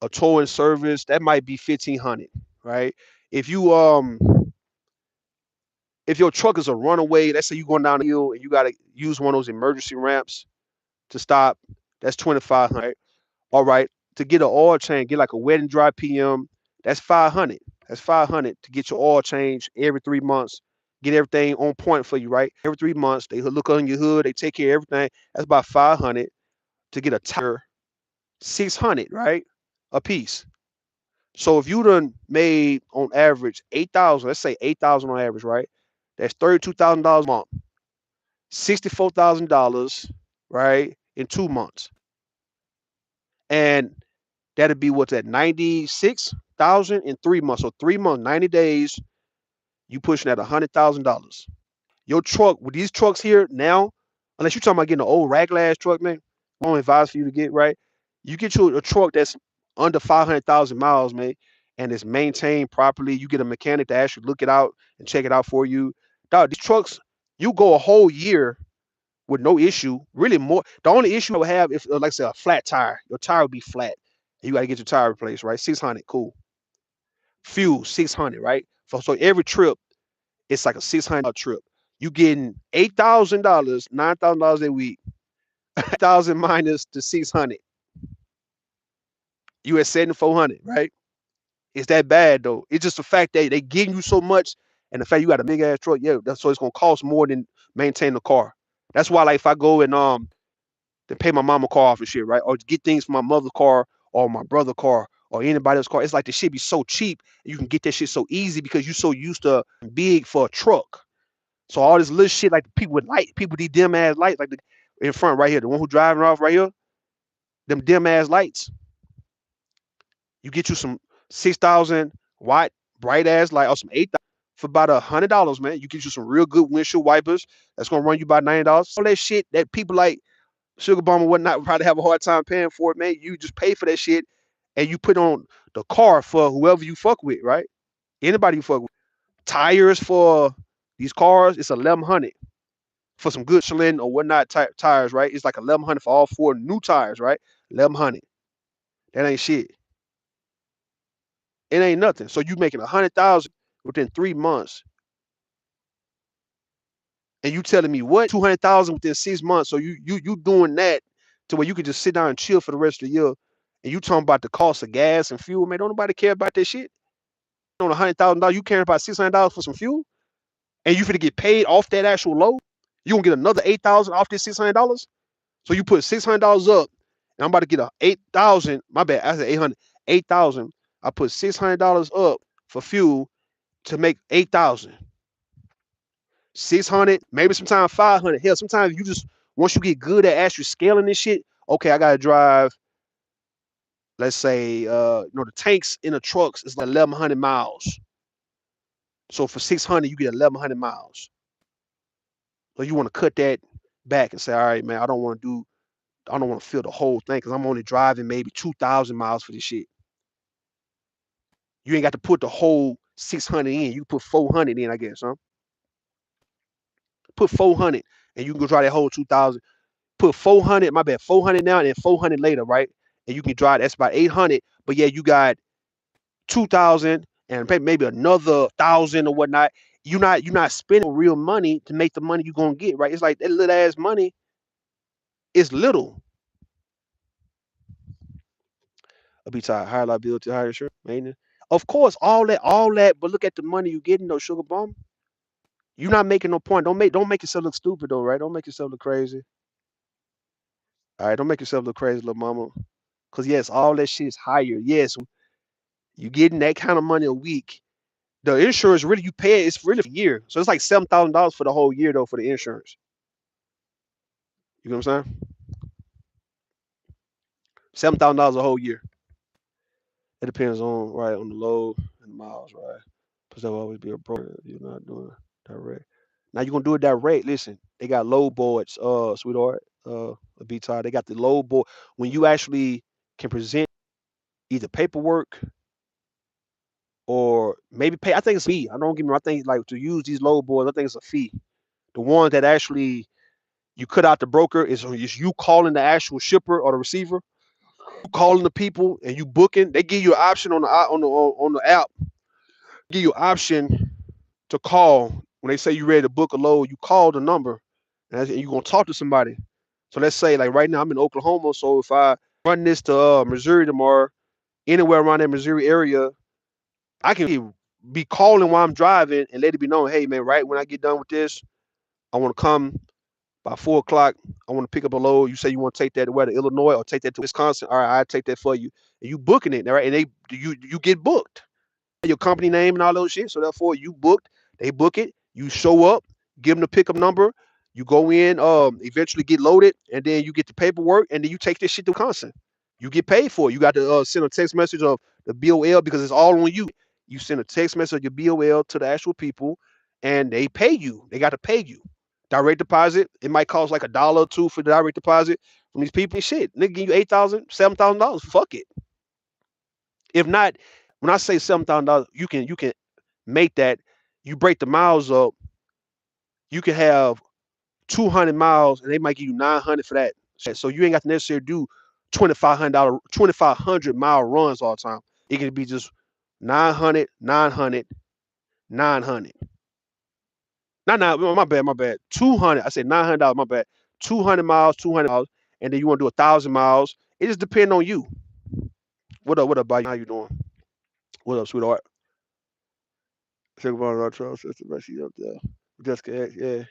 a towing service, that might be 1,500, right? If you if your truck is a runaway, let's say you're going down the hill and you gotta use one of those emergency ramps to stop, that's 2,500. All right, to get an oil change, get like a wet and dry PM, that's 500. That's 500 to get your oil change every 3 months. Get everything on point for you, right? Every 3 months, they look on your hood, they take care of everything. That's about 500 to get a tire, 600, right? A piece. So if you done made on average 8,000, let's say 8,000 on average, right? That's $32,000 a month, $64,000, right? In 2 months, and that'd be what's that 96,000 in 3 months. So 3 months, 90 days, you pushing at $100,000. Your truck with these trucks here now, unless you're talking about getting an old ragla ass truck, man, I don't advise for you to get right. You get you a truck that's under 500,000 miles, man, and it's maintained properly. You get a mechanic to actually look it out and check it out for you. Dog, these trucks, you go a whole year with no issue. Really, more the only issue I would have if, like I said, a flat tire. Your tire would be flat. You got to get your tire replaced, right? 600, cool. Fuel 600, right? So every trip, it's like a $600 trip. You getting $8,000, $9,000 a week, 1,000 minus the 600. You at 7,400, right? It's that bad though. It's just the fact that they giving you so much, and the fact you got a big ass truck, yeah, that's so it's gonna cost more than maintain the car. That's why, like, if I go and to pay my mama car off and shit, right, or get things for my mother's car or my brother's car or anybody else's car, it's like the shit be so cheap. You can get that shit so easy because you so used to big for a truck. So all this little shit, like the people with light, people with these dim ass lights, like the in front right here, the one who driving off right here, them dim ass lights. You get you some 6,000 watt bright ass light or some 8,000 for about $100, man. You get you some real good windshield wipers. That's gonna run you about $90. All that shit that people like Sugar Bomb and whatnot would probably have a hard time paying for it, man. You just pay for that shit and you put on the car for whoever you fuck with, right? Anybody you fuck with. Tires for these cars, it's 1,100 for some good Michelin or whatnot tires, right? It's like 1,100 for all 4 new tires, right? 1,100. That ain't shit. It ain't nothing. So you making 100,000 within 3 months, and you telling me what 200,000 within 6 months? So you doing that to where you could just sit down and chill for the rest of the year, and you talking about the cost of gas and fuel, man? Don't nobody care about that shit. On $100,000, you caring about $600 for some fuel, and you finna get paid off that actual load. You gonna get another 8,000 off this $600. So you put $600 up, And I'm about to get a 8,000. My bad. I said 800. 8,000. I put $600 up for fuel to make 8,000. 600, maybe sometimes 500. Hell, sometimes you just once you get good at actually scaling this shit. Okay, I gotta drive. Let's say, the tanks in the trucks is like 1,100 miles. So for 600, you get 1,100 miles. So you want to cut that back and say, all right, man, I don't want to fill the whole thing because I'm only driving maybe 2,000 miles for this shit. You ain't got to put the whole 600 in. You put 400 in, I guess, huh? Put 400 and you can go drive that whole 2,000. Put 400, my bad, 400 now and then 400 later, right? And you can drive, that's about 800. But yeah, you got 2,000 and maybe another 1,000 or whatnot. You're not spending real money to make the money you're gonna get, right? It's like that little ass money is little. I'll be tired, higher liability, higher insurance, maintenance. Of course, all that, but look at the money you're getting though, sugar bomb. You're not making no point. Don't make yourself look stupid though, right? Don't make yourself look crazy. All right, don't make yourself look crazy, little mama. Cause yes, all that shit is higher. Yes, you getting that kind of money a week. The insurance really you pay it, it's really for a year. So it's like $7,000 for the whole year though for the insurance. You know what I'm saying? $7,000 a whole year. It depends on the load and the miles, right? Because there'll always be a broker if you're not doing direct. Now you're gonna do it direct. Listen, they got load boards, sweetheart, a B tie. They got the load board when you actually can present either paperwork or maybe pay. I think it's a fee. I don't get me wrong. I think like to use these load boards, I think it's a fee. The one that actually you cut out the broker is you calling the actual shipper or the receiver, you calling the people and you booking. They give you an option on the app. Give you an option to call when they say you're ready to book a load. You call the number and you're gonna talk to somebody. So let's say like right now I'm in Oklahoma. So if I run this to Missouri tomorrow, anywhere around that Missouri area, I can be calling while I'm driving and let it be known, hey man, right when I get done with this, I want to come by 4 o'clock. I want to pick up a load. You say you want to take that to where to Illinois or take that to Wisconsin. All right, I take that for you. And you booking it, all right? And you get booked. Your company name and all those shit. So therefore, you booked. They book it. You show up. Give them the pickup number. You go in. Eventually get loaded, and then you get the paperwork, and then you take this shit to Wisconsin. You get paid for it. You got to send a text message of the BOL because it's all on you. You send a text message of your BOL to the actual people, and they pay you. They got to pay you. Direct deposit. It might cost like $1 or two for the direct deposit from these people. Shit, nigga, give you $8,000, $7,000. Fuck it. If not, when I say $7,000, you can make that. You break the miles up. You can have 200 miles, and they might give you 900 for that. So you ain't got to necessarily do $2,500 runs all the time. It can be just 900, 900, 900. Not nine. My bad. 200. I said $900. My bad. 200 miles, 200 miles, and then you want to do 1,000 miles. It just depends on you. What up? What up, buddy? How you doing? What up, sweetheart? Check about our trail system. I see up there. Jessica, yeah.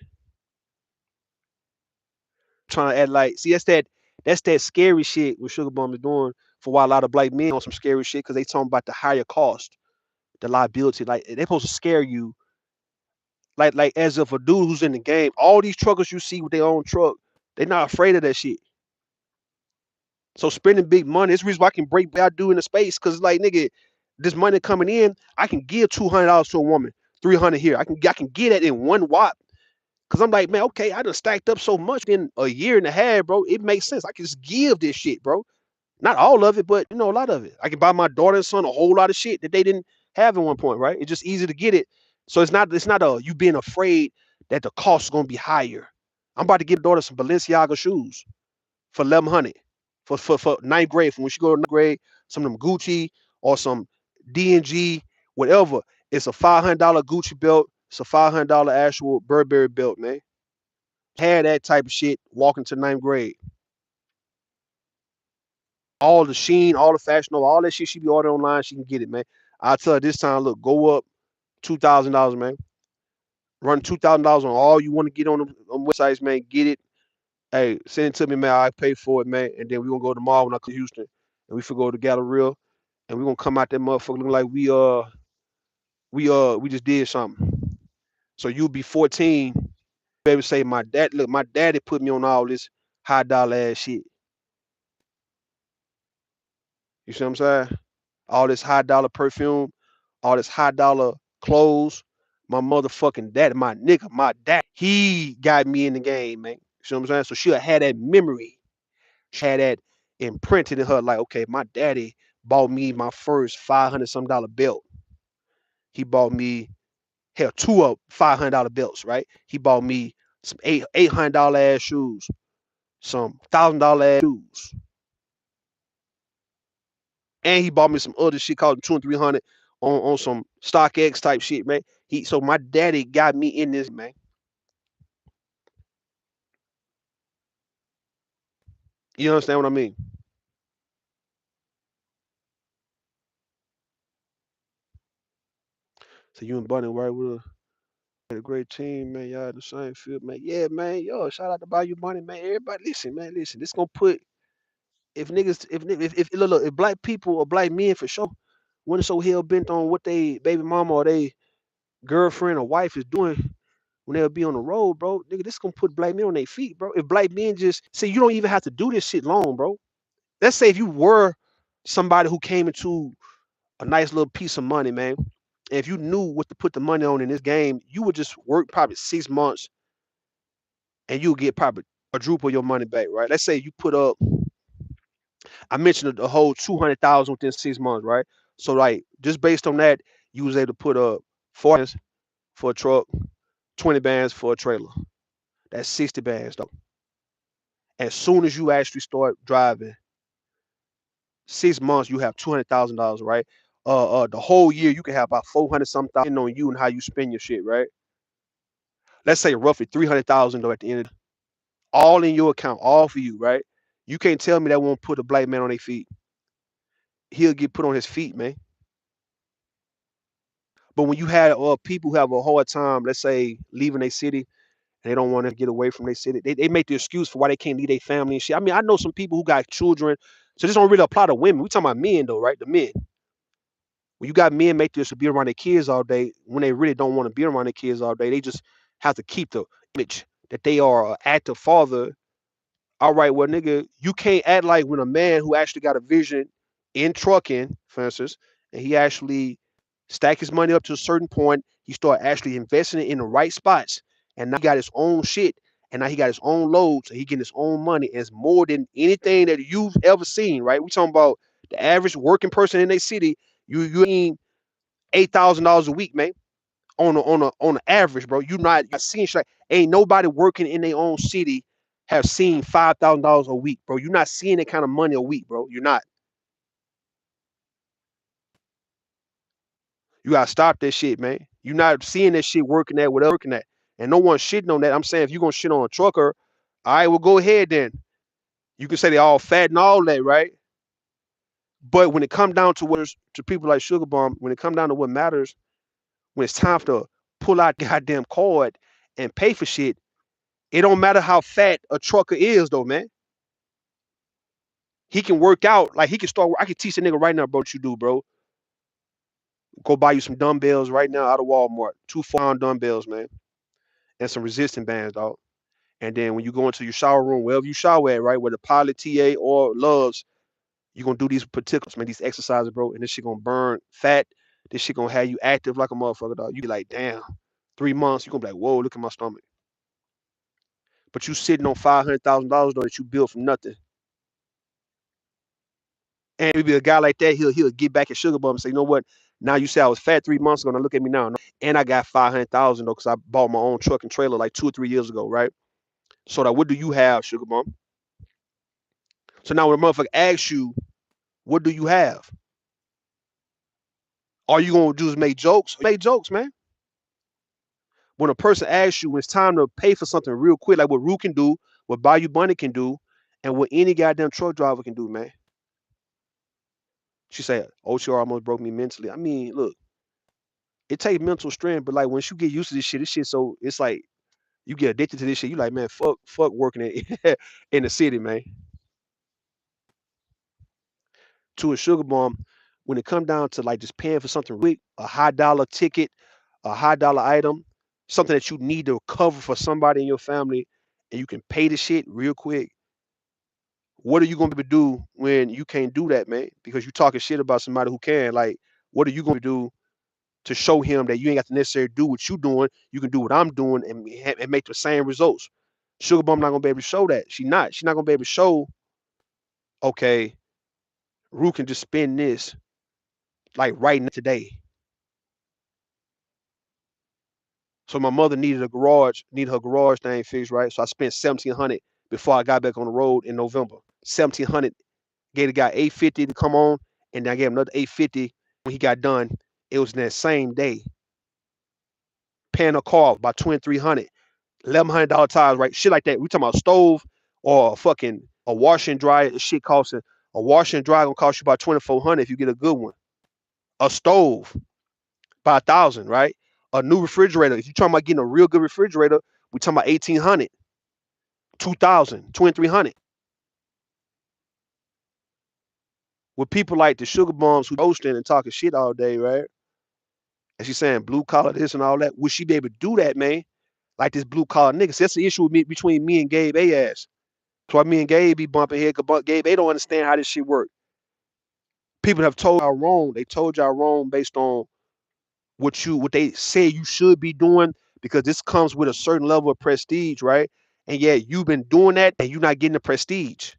Trying to add like, see, that's that scary shit what Sugar Bum is doing for why a lot of black men on some scary shit because they talking about the higher cost, the liability. Like they supposed to scare you, like as if a dude who's in the game. All these truckers you see with their own truck, they not afraid of that shit. So spending big money, it's the reason why I can break what I do in the space because like nigga, this money coming in, I can give $200 to a woman, 300 here. I can get that in one wop. Cause I'm like, man, okay, I done stacked up so much in a year and a half, bro. It makes sense. I can just give this shit, bro. Not all of it, but a lot of it. I can buy my daughter and son a whole lot of shit that they didn't have at one point, right? It's just easy to get it. So it's not a you being afraid that the cost is gonna be higher. I'm about to give daughter some Balenciaga shoes for 1,100 for ninth grade. For when she go to ninth grade, some of them Gucci or some D&G, whatever. It's a $500 Gucci belt. It's a $500 actual Burberry belt, man. Had that type of shit walking to ninth grade. All the sheen, all the fashion, all that shit she be ordering online, she can get it, man. I tell her this time, look, go up $2,000, man. Run $2,000 on all you want to get on the websites, man. Get it Hey, send it to me, man. I pay for it, man. And then we gonna go tomorrow when I come to Houston, and we for go to Galleria, and we gonna come out that motherfucker looking like we just did something. So you'll be 14, baby. Say my dad. Look, my daddy put me on all this high dollar ass shit. You see what I'm saying? All this high dollar perfume, all this high dollar clothes. My motherfucking daddy, my nigga, my dad, he got me in the game, man. You see what I'm saying? So she'll have that memory. She had that imprinted in her, like, okay, my daddy bought me my first $500 belt. He bought me, hell, two of $500 belts, right? He bought me some $800 ass shoes, some $1,000 ass shoes, and he bought me some other shit called 200 and 300 on some StockX type shit, man. So my daddy got me in this, man. You understand what I mean? So you and Bunny right with a great team, man. Y'all in the same field, man. Yeah, man. Yo, shout out to Bayou Bunny, man. Everybody, listen, man. Listen, this gonna put if niggas, if look, if black people or black men for sure, when so hell bent on what they baby mama or they girlfriend or wife is doing when they'll be on the road, bro. Nigga, this gonna put black men on their feet, bro. If black men just say you don't even have to do this shit long, bro. Let's say if you were somebody who came into a nice little piece of money, man. And if you knew what to put the money on in this game, you would just work probably 6 months and you'll get probably a quadruple your money back, right? Let's say you put up, I mentioned the whole 200,000 within 6 months, right? So like just based on that, you was able to put up 40 for a truck, 20 bands for a trailer. That's 60 bands though. As soon as you actually start driving, 6 months you have $200,000, right? The whole year you can have about 400 something thousand on you and how you spend your shit, right? Let's say roughly 300,000 though at the end of the, all in your account, all for you, right? You can't tell me that won't put a black man on their feet. He'll get put on his feet, man. But when you had people who have a hard time, let's say leaving their city and they don't want to get away from their city, they make the excuse for why they can't leave their family and shit. I mean, I know some people who got children, so this don't really apply to women. We talking about men though, right? The men. When you got men make this to be around their kids all day, when they really don't want to be around their kids all day, they just have to keep the image that they are an active father. All right, well, nigga, you can't act like when a man who actually got a vision in trucking, for instance, and he actually stack his money up to a certain point, he start actually investing it in the right spots, and now he got his own shit, and now he got his own loads, and he getting his own money. And it's more than anything that you've ever seen, right? We talking about the average working person in their city. You ain't $8,000 a week, man. On the average, bro. You not seeing shit. Ain't nobody working in their own city have seen $5,000 a week, bro. You're not seeing that kind of money a week, bro. You're not. You gotta stop that shit, man. You're not seeing that shit working at whatever working at. And no one's shitting on that. I'm saying if you're gonna shit on a trucker, all right, well go ahead then. You can say they all fat and all that, right? But when it come down to what to people like Sugar Bomb, when it come down to what matters, when it's time to pull out the goddamn card and pay for shit, it don't matter how fat a trucker is, though, man. He can work out. Like he can start. I can teach a nigga right now, bro. What you do, bro? Go buy you some dumbbells right now out of Walmart. 2 4 pound dumbbells, man, and some resistant bands, dog. And then when you go into your shower room, wherever you shower at, right, where the pilot, TA, or loves, you gonna do these particulars, man, these exercises, bro. And this shit gonna burn fat. This shit gonna have you active like a motherfucker, dog. You be like, damn, 3 months, you gonna be like, whoa, look at my stomach. But you sitting on $500,000 though that you built from nothing. And maybe a guy like that, he'll get back at Sugar Bum and say, you know what? Now you say I was fat 3 months ago. Now look at me now. And I got 500,000 though, because I bought my own truck and trailer like 2 or 3 years ago, right? So that what do you have, Sugar Bum? So now when a motherfucker asks you, what do you have? Are you gonna just make jokes? Make jokes, man. When a person asks you when it's time to pay for something real quick, like what Rue can do, what Bayou Bunny can do, and what any goddamn truck driver can do, man. She said, OTR almost broke me mentally. I mean, look, it takes mental strength, but like once you get used to this shit so it's like You get addicted to this shit. You like, man, fuck working in the city, man. To a sugar bomb, when it come down to like just paying for something quick, a high dollar ticket, a high dollar item, something that you need to cover for somebody in your family, and you can pay the shit real quick. What are you gonna be able to do when you can't do that, man? Because you talking shit about somebody who can. Like, what are you gonna do to show him that you ain't got to necessarily do what you doing? You can do what I'm doing and make the same results. Sugar Bum not gonna be able to show that. She's not gonna be able to show. Okay, Rue can just spend this like right now today. So my mother needed her garage thing fixed, right? So I spent 1,700 before I got back on the road in November. 1,700. Gave the guy 850 to come on, and then I gave him another 850 when he got done. It was that same day. Paying a car about 2,300, $1,100 tires, right? Shit like that. We talking about stove or a wash and dry. Shit costing a wash and dry gonna cost you about 2,400 if you get a good one. A stove by 1,000, right? A new refrigerator. If you're talking about getting a real good refrigerator, we talking about 1,800, 2,000, 2,300. With people like the sugar bombs who boasting and talking shit all day, right? And she's saying blue collar this and all that. Would she be able to do that, man? Like this blue collar niggas. That's the issue with between me and Gabe ass. That's why me and Gabe be bumping head. Cause Gabe, they don't understand how this shit work. People have told y'all wrong. They told y'all wrong based on what they say you should be doing because this comes with a certain level of prestige, right? And yeah, you've been doing that and you're not getting the prestige.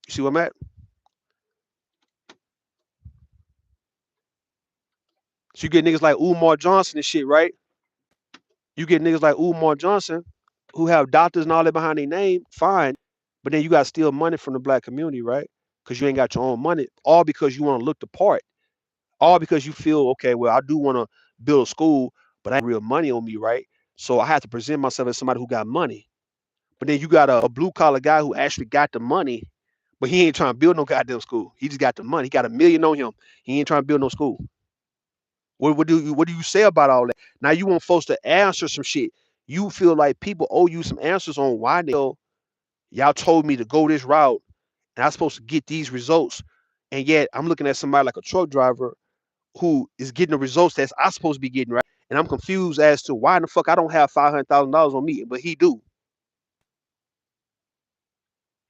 You see what I'm at? So you get niggas like Umar Johnson and shit, right? You get niggas like Umar Johnson who have doctors and all that behind their name, fine. But then you got to steal money from the black community, right? Because you ain't got your own money, all because you want to look the part, all because you feel, okay, well, I do want to build a school, but I ain't real money on me, right? So I have to present myself as somebody who got money. But then you got a blue collar guy who actually got the money, but he ain't trying to build no goddamn school. He just got the money. He got 1 million on him. He ain't trying to build no school. What do you say about all that? Now you want folks to answer some shit. You feel like people owe you some answers on why y'all told me to go this route and I'm supposed to get these results. And yet I'm looking at somebody like a truck driver who is getting the results that's I supposed to be getting, right? And I'm confused as to why in the fuck I don't have $500,000 on me, but he do.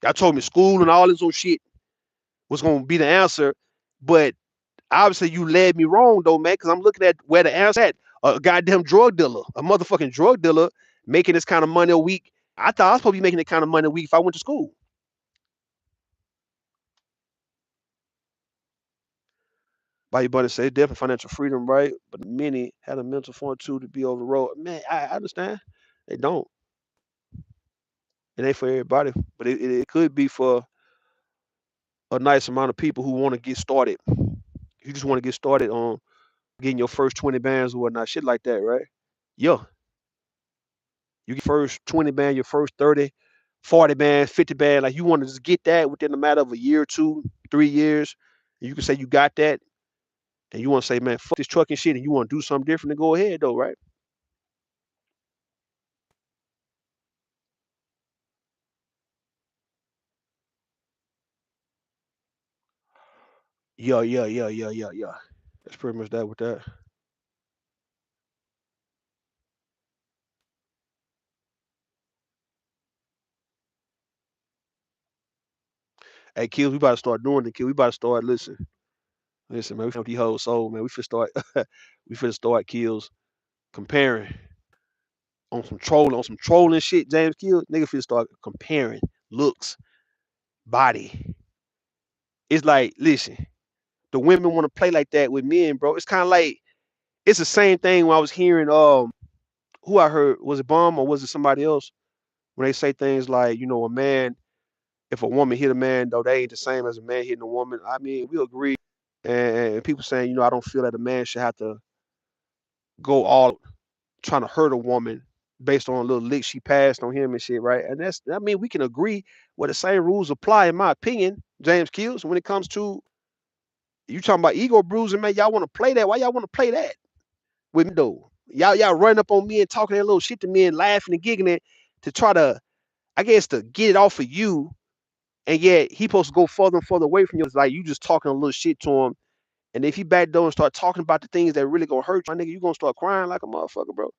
Y'all told me school and all this old shit was gonna be the answer, but obviously you led me wrong though, man, because I'm looking at where the answer at. A goddamn drug dealer, a motherfucking drug dealer making this kind of money a week. I thought I was supposed to be making that kind of money a week if I went to school. By your buddy say definitely financial freedom, right? But many had a mental fortitude to be over the road. Man, I understand. They don't. It ain't for everybody, but it could be for a nice amount of people who want to get started. You just want to get started on getting your first 20 bands or whatnot, shit like that, right? Yeah. You get first 20 band, your first 30, 40 band, 50 band. Like you want to just get that within a matter of a year, 2, 3 years. And you can say you got that. And you want to say, man, fuck this trucking shit, and you want to do something different, to go ahead though, right? Yeah, yeah, yeah, yeah, yeah, yeah. That's pretty much that with that. Hey, kids, we about to start doing it, kid. We about to start listen, man. We finna these whole soul, man. We finna start, we finna start kills comparing on some trolling shit. James Kill, nigga finna start comparing looks, body. It's like, listen, the women want to play like that with men, bro. It's kind of like it's the same thing when I was hearing who I heard, was it Bomb or was it somebody else, when they say things like, a man, if a woman hit a man, though, they ain't the same as a man hitting a woman. I mean, we agree. And people saying, I don't feel that a man should have to go all trying to hurt a woman based on a little lick she passed on him and shit, right? And I mean, we can agree where the same rules apply, in my opinion, James Kills, when it comes to you talking about ego bruising, man. Y'all want to play that? Why y'all want to play that? with me though. Y'all running up on me and talking that little shit to me and laughing and giggling to try to, I guess, to get it off of you. And yet he supposed to go further and further away from you. It's like you just talking a little shit to him. And if he back door and start talking about the things that really gonna hurt you, my nigga, you gonna start crying like a motherfucker, bro.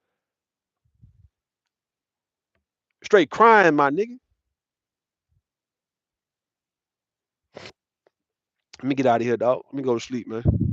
Straight crying, my nigga. Let me get out of here, dog. Let me go to sleep, man.